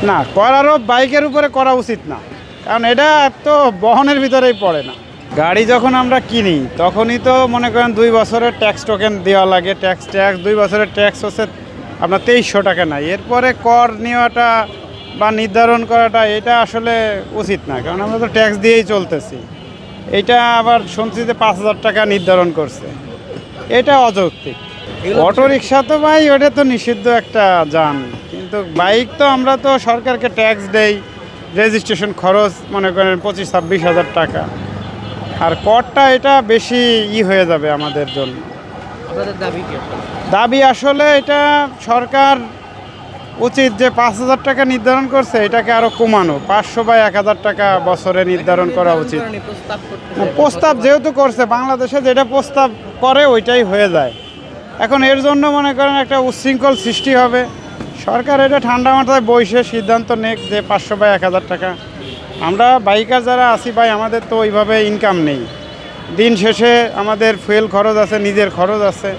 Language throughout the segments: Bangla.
না, করারও বাইকের উপরে করা উচিত না, কারণ এটা তো বহনের ভিতরেই পড়ে না। গাড়ি যখন আমরা কিনি তখনই তো মনে করেন 2 বছরের ট্যাক্স টোকেন দেওয়া লাগে, ট্যাক্স 2 বছরের ট্যাক্স হচ্ছে আপনার 2300 টাকা নাই। এরপরে কর নেওয়াটা বা নির্ধারণ করাটা এটা আসলে উচিত না, কারণ আমরা তো ট্যাক্স দিয়েই চলতেছি। এটা আবার শুনছি যে 5000 টাকা নির্ধারণ করছে, এটা অযৌক্তিক। অটো রিক্সা তো ভাই ওটা তো নিষিদ্ধ একটা যান, কিন্তু বাইক তো আমরা তো সরকারকে ট্যাক্স দেই, রেজিস্ট্রেশন খরচ মনে করেন 25-26 হাজার টাকা, আর করটা এটা বেশি হয়ে যাবে আমাদের জন্য। আপনাদের দাবি কি? দাবি আসলে এটা সরকার উচিত যে 5000 টাকা নির্ধারণ করছে এটাকে আরও কমানো, 500 বা 1000 টাকা বছরে নির্ধারণ করা উচিত। প্রস্তাব যেহেতু করছে, বাংলাদেশে যেটা প্রস্তাব করে ওইটাই হয়ে যায়। এখন এর জন্য মনে করেন একটা উচ্ছৃঙ্খল সৃষ্টি হবে। সরকার এটা ঠান্ডা মাথায় বসে সিদ্ধান্ত নেক যে 500 বা 1000 টাকা। আমরা বাইকার যারা আছি ভাই, আমাদের তো ওইভাবে ইনকাম নেই। দিন শেষে আমাদের ফুয়েল খরচ আছে, নিজের খরচ আছে।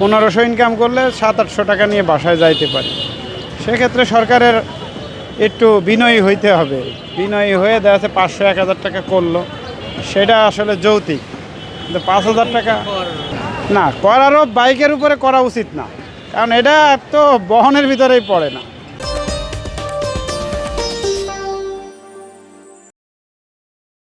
1500 ইনকাম করলে 700-800 টাকা নিয়ে বাসায় যাইতে পারি। সেক্ষেত্রে সরকারের একটু বিনয়ী হইতে হবে। বিনয়ী হয়ে দেখা যাচ্ছে 500-1000 টাকা করলো, সেটা আসলে যৌক্তিক। কিন্তু 5000 টাকা না, করারও বাইকের উপরে করা উচিত না, কারণ এটা তো বহনের ভিতরেই পড়ে না।